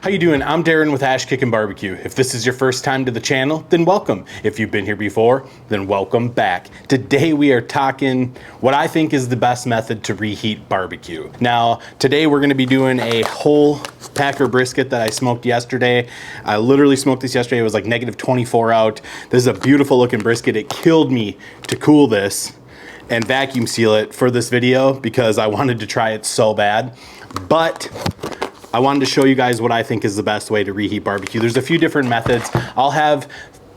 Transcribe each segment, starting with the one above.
How you doing? I'm Darren with Kickin BBQ. If this is your first time to the channel, then welcome. If you've been here before, then welcome back. Today we are talking what I think is the best method to reheat barbecue. Now, today we're gonna be doing a whole packer brisket that I smoked yesterday. I literally smoked this yesterday. It was like -24 out. This is a beautiful looking brisket. It killed me to cool this and vacuum seal it for this video because I wanted to try it so bad. But I wanted to show you guys what I think is the best way to reheat barbecue. There's a few different methods. I'll have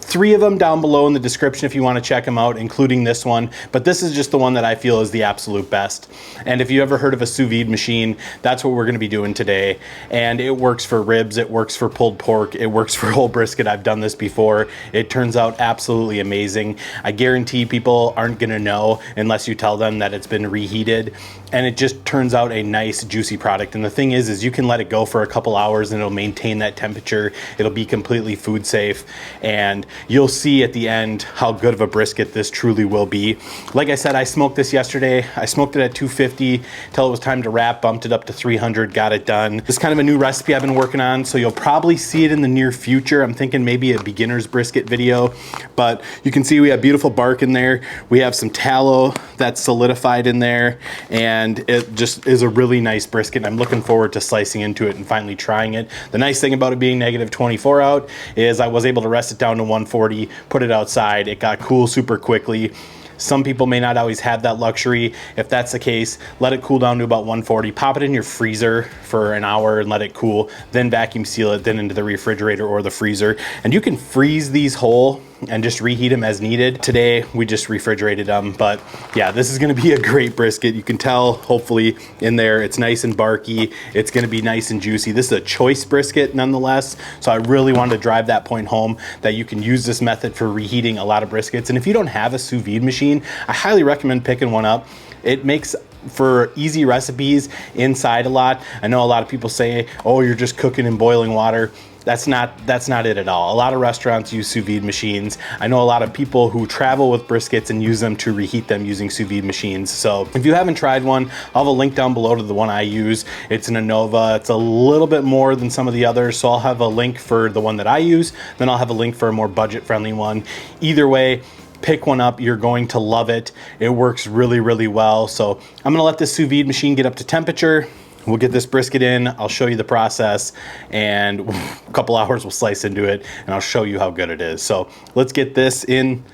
3 of them down below in the description if you want to check them out, including this one. But this is just the one that I feel is the absolute best. And if you ever heard of a sous vide machine, that's what we're going to be doing today. And it works for ribs, it works for pulled pork, it works for whole brisket. I've done this before. It turns out absolutely amazing. I guarantee people aren't going to know unless you tell them that it's been reheated. And it just turns out a nice juicy product. And the thing is you can let it go for a couple hours and it'll maintain that temperature. It'll be completely food safe. And you'll see at the end how good of a brisket this truly will be. Like I said, I smoked this yesterday. I smoked it at 250 till it was time to wrap, bumped it up to 300, got it done. This is kind of a new recipe I've been working on, so you'll probably see it in the near future. I'm thinking maybe a beginner's brisket video, but you can see we have beautiful bark in there. We have some tallow that's solidified in there, and it just is a really nice brisket. I'm looking forward to slicing into it and finally trying it. The nice thing about it being -24 out is I was able to rest it down to 140, put it outside. It got cool super quickly. Some people may not always have that luxury. If that's the case, let it cool down to about 140, pop it in your freezer for an hour and let it cool, then vacuum seal it, then into the refrigerator or the freezer. And you can freeze these whole and just reheat them as needed. Today, we just refrigerated them, but yeah, this is gonna be a great brisket. You can tell, hopefully, in there, it's nice and barky. It's gonna be nice and juicy. This is a choice brisket nonetheless, so I really wanted to drive that point home that you can use this method for reheating a lot of briskets. And if you don't have a sous vide machine, I highly recommend picking one up. It makes for easy recipes inside a lot. I know a lot of people say, oh, you're just cooking in boiling water. That's not it at all. A lot of restaurants use sous vide machines. I know a lot of people who travel with briskets and use them to reheat them using sous vide machines. So if you haven't tried one, I'll have a link down below to the one I use. It's an Innova. It's a little bit more than some of the others, so I'll have a link for the one that I use. Then I'll have a link for a more budget-friendly one. Either way, pick one up. You're going to love it. It works really, really well. So I'm gonna let this sous vide machine get up to temperature. We'll get this brisket in, I'll show you the process, and a couple hours we'll slice into it, and I'll show you how good it is. So let's get this in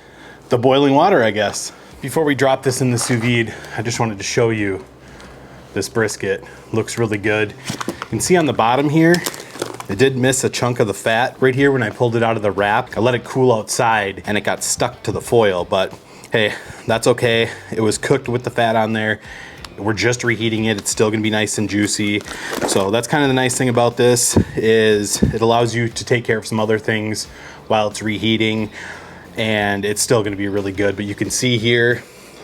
the boiling water, I guess. Before we drop this in the sous vide, I just wanted to show you this brisket. Looks really good. You can see on the bottom here, it did miss a chunk of the fat right here when I pulled it out of the wrap. I let it cool outside, and it got stuck to the foil, but hey, that's okay. It was cooked with the fat on there. We're just reheating it. It's still gonna be nice and juicy. So that's kind of the nice thing about this is it allows you to take care of some other things while it's reheating, and it's still gonna be really good. But you can see here,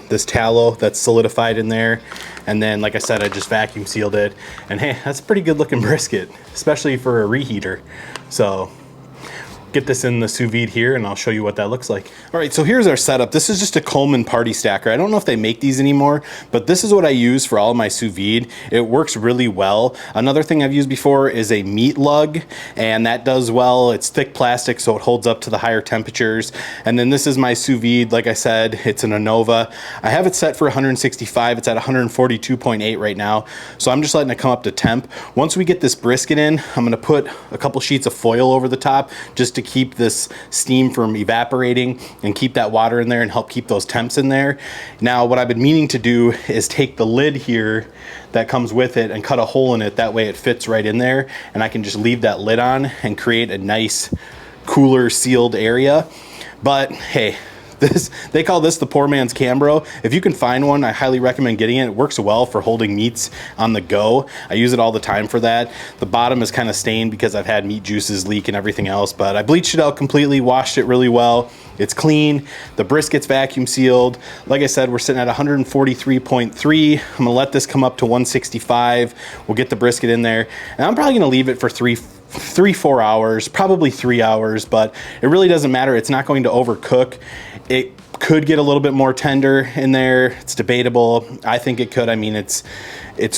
this tallow that's solidified in there. And then, like I said, I just vacuum sealed it. And hey, that's a pretty good looking brisket, especially for a reheater. So get this in the sous vide here and I'll show you what that looks like. All right, so here's our setup. This is just a Coleman party stacker. I don't know if they make these anymore, but this is what I use for all of my sous vide. It works really well. Another thing I've used before is a meat lug, and that does well. It's thick plastic, so it holds up to the higher temperatures. And then this is my sous vide. Like I said, it's an Innova. I have it set for 165. It's at 142.8 right now. So I'm just letting it come up to temp. Once we get this brisket in, I'm gonna put a couple sheets of foil over the top just to keep this steam from evaporating and keep that water in there and help keep those temps in there. Now, what I've been meaning to do is take the lid here that comes with it and cut a hole in it. That way it fits right in there, and I can just leave that lid on and create a nice cooler sealed area. But hey, they call this the poor man's Cambro. If you can find one, I highly recommend getting it. It works well for holding meats on the go. I use it all the time for that. The bottom is kind of stained because I've had meat juices leak and everything else, but I bleached it out completely, washed it really well. It's clean. The brisket's vacuum sealed. Like I said, we're sitting at 143.3. I'm gonna let this come up to 165. We'll get the brisket in there, and I'm probably gonna leave it for 4 hours, probably 3 hours, but it really doesn't matter. It's not going to overcook. It Could get a little bit more tender in there. It's debatable. I think it could. I mean, it's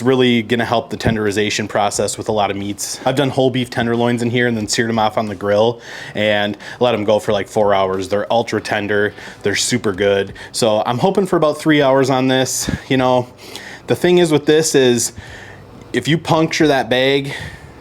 really gonna help the tenderization process with a lot of meats. I've done whole beef tenderloins in here and then seared them off on the grill and let them go for like 4 hours. They're ultra tender. They're super good. So I'm hoping for about 3 hours on this. You know, the thing is with this is if you puncture that bag,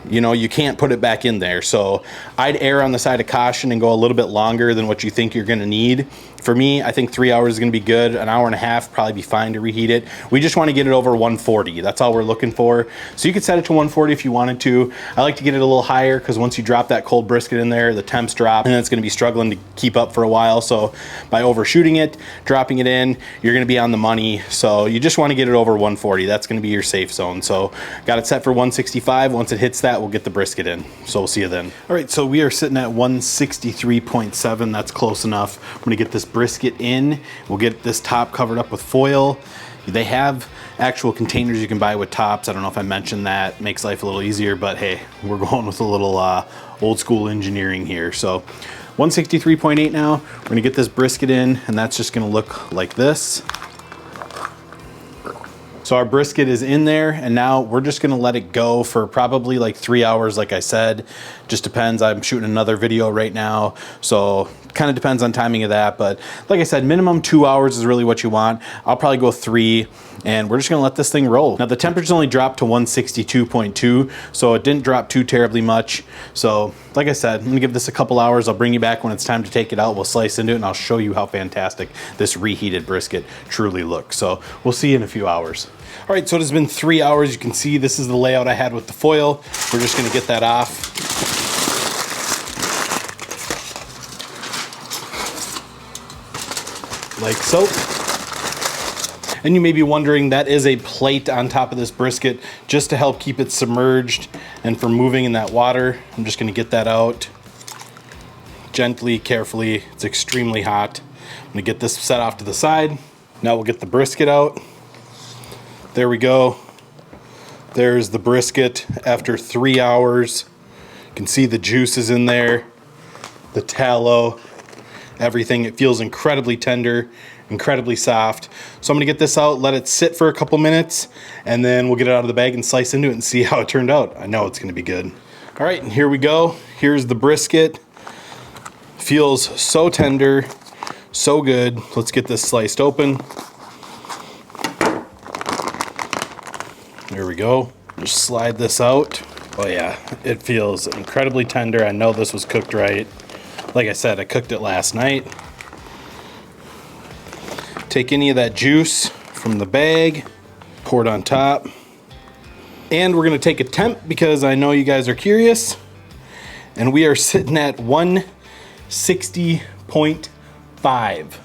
you know, you can't put it back in there. So I'd err on the side of caution and go a little bit longer than what you think you're gonna need. For me, I think 3 hours is gonna be good. An hour and a half probably be fine to reheat it. We just wanna get it over 140. That's all we're looking for. So you could set it to 140 if you wanted to. I like to get it a little higher because once you drop that cold brisket in there, the temps drop and then it's gonna be struggling to keep up for a while. So by overshooting it, dropping it in, you're gonna be on the money. So you just wanna get it over 140. That's gonna be your safe zone. So got it set for 165. Once it hits that, we'll get the brisket in. So we'll see you then. All right, so we are sitting at 163.7. That's close enough. I'm gonna get this brisket in. We'll get this top covered up with foil. They have actual containers you can buy with tops. I don't know if I mentioned that. Makes life a little easier, but hey, we're going with a little old school engineering here. So 163.8 now. We're gonna get this brisket in and that's just gonna look like this. So our brisket is in there and now we're just gonna let it go for probably like 3 hours, like I said. Just depends, I'm shooting another video right now. So kind of depends on timing of that. But like I said, minimum 2 hours is really what you want. I'll probably go 3 and we're just gonna let this thing roll. Now the temperature's only dropped to 162.2, so it didn't drop too terribly much. So like I said, I'm gonna give this a couple hours. I'll bring you back when it's time to take it out. We'll slice into it and I'll show you how fantastic this reheated brisket truly looks. So we'll see you in a few hours. All right, so it has been 3 hours. You can see this is the layout I had with the foil. We're just gonna get that off. Like so. And you may be wondering, that is a plate on top of this brisket just to help keep it submerged and from moving in that water. I'm just gonna get that out gently, carefully. It's extremely hot. I'm gonna get this set off to the side. Now we'll get the brisket out. There we go. There's the brisket after 3 hours. You can see the juices in there, the tallow, everything. It feels incredibly tender, incredibly soft. So I'm gonna get this out, let it sit for a couple minutes, and then we'll get it out of the bag and slice into it and see how it turned out. I know it's gonna be good. All right, and here we go. Here's the brisket. Feels so tender, so good. Let's get this sliced open. There we go. Just slide this out. Oh yeah, it feels incredibly tender. I know this was cooked right. Like I said, I cooked it last night. Take any of that juice from the bag, pour it on top. And we're gonna take a temp because I know you guys are curious. And we are sitting at 160.5.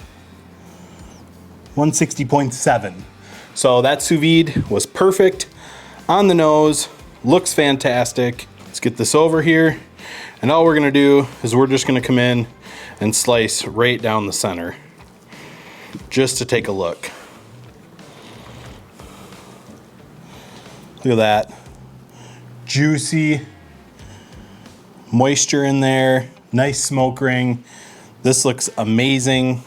160.7. So that sous vide was perfect. On the nose, looks fantastic. Let's get this over here. And all we're gonna do is we're just gonna come in and slice right down the center, just to take a look. Look at that. Juicy, moisture in there, nice smoke ring. This looks amazing.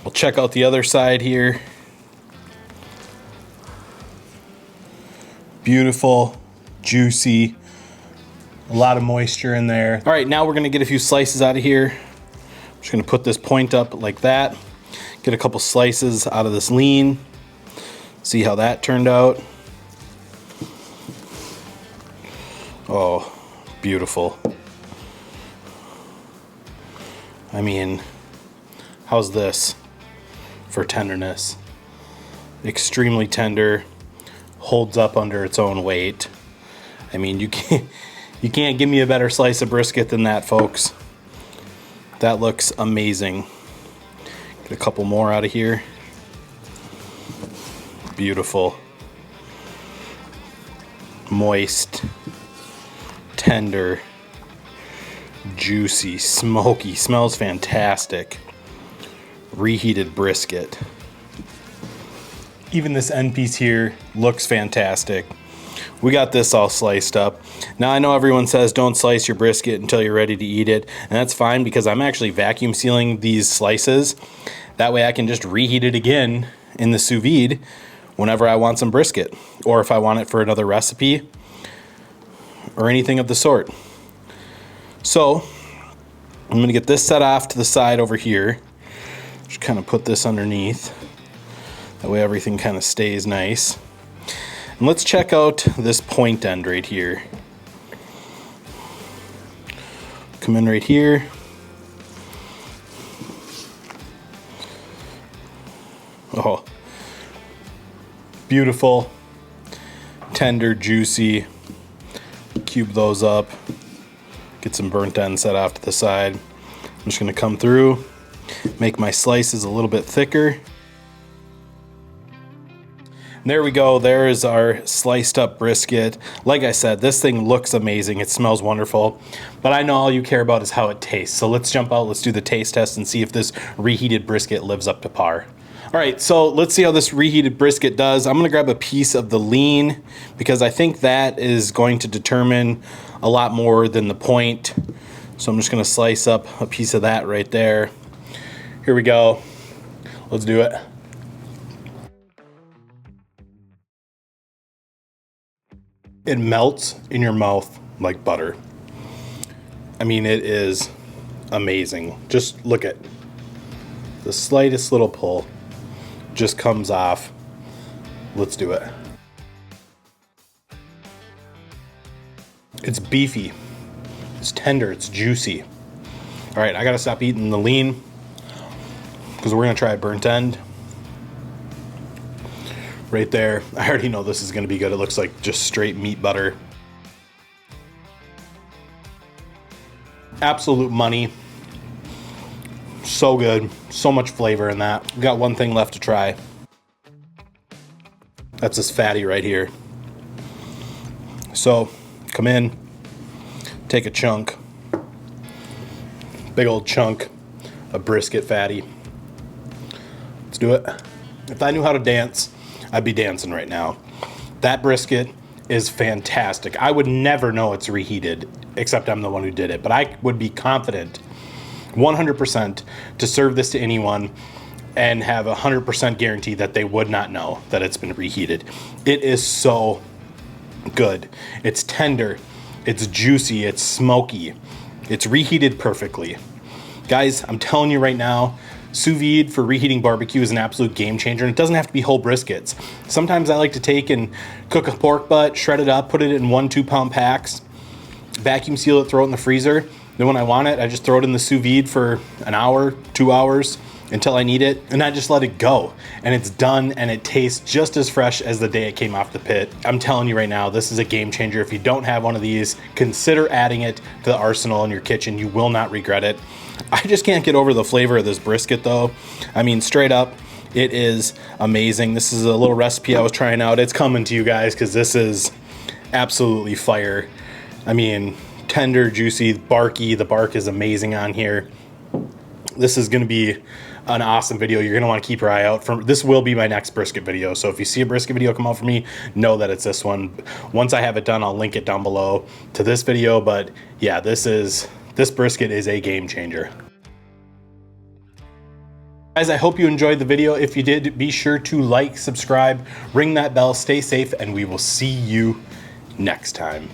We'll check out the other side here. Beautiful, juicy, a lot of moisture in there. All right, now we're gonna get a few slices out of here. I'm just gonna put this point up like that. Get a couple slices out of this lean. See how that turned out. Oh, beautiful. I mean, how's this for tenderness? Extremely tender. Holds up under its own weight. I mean, you can't give me a better slice of brisket than that, folks. That looks amazing. Get a couple more out of here. Beautiful. Moist, tender, juicy, smoky, smells fantastic. Reheated brisket. Even this end piece here looks fantastic. we got this all sliced up. Now I know everyone says don't slice your brisket until you're ready to eat it, and that's fine because I'm actually vacuum sealing these slices. That way I can just reheat it again in the sous vide whenever I want some brisket, or if I want it for another recipe or anything of the sort. So I'm gonna get this set off to the side over here. Just kind of put this underneath. That way everything kind of stays nice. And let's check out this point end right here. Come in right here. Oh, beautiful, tender, juicy. Cube those up. Get some burnt end set off to the side. I'm just gonna come through, make my slices a little bit thicker. There we go, there is our sliced up brisket. Like I said, this thing looks amazing, it smells wonderful, but I know all you care about is how it tastes. So let's jump out, let's do the taste test and see if this reheated brisket lives up to par. All right, so let's see how this reheated brisket does. I'm gonna grab a piece of the lean because I think that is going to determine a lot more than the point. So I'm just gonna slice up a piece of that right there. Here we go, let's do it. It melts in your mouth like butter. I mean, it is amazing. Just look at the slightest little pull just comes off. Let's do it. It's beefy, it's tender, it's juicy. All right, I gotta stop eating the lean because we're gonna try a burnt end. Right there, I already know this is gonna be good. It looks like just straight meat butter. Absolute money. So good, so much flavor in that. We got one thing left to try. That's this fatty right here. So, come in, take a chunk, big old chunk of brisket fatty. Let's do it. If I knew how to dance, I'd be dancing right now. That brisket is fantastic. I would never know it's reheated, except I'm the one who did it, but I would be confident 100% to serve this to anyone and have 100% guarantee that they would not know that it's been reheated. It is so good. It's tender, it's juicy, it's smoky, it's reheated perfectly. Guys, I'm telling you right now, sous vide for reheating barbecue is an absolute game changer, and it doesn't have to be whole briskets. Sometimes I like to take and cook a pork butt, shred it up, put it in 1-2 pound packs, vacuum seal it, throw it in the freezer. Then when I want it, I just throw it in the sous vide for an hour, 2 hours until I need it, and I just let it go. And it's done, and it tastes just as fresh as the day it came off the pit. I'm telling you right now, this is a game changer. If you don't have one of these, consider adding it to the arsenal in your kitchen. You will not regret it. I just can't get over the flavor of this brisket though. I mean, straight up, it is amazing. This is a little recipe I was trying out. It's coming to you guys because this is absolutely fire. I mean, tender, juicy, barky. The bark is amazing on here. This is gonna be an awesome video. You're gonna wanna keep your eye out for. This will be my next brisket video. So if you see a brisket video come out for me, know that it's this one. Once I have it done, I'll link it down below to this video. But yeah, this brisket is a game changer. Guys, I hope you enjoyed the video. If you did, be sure to like, subscribe, ring that bell, stay safe, and we will see you next time.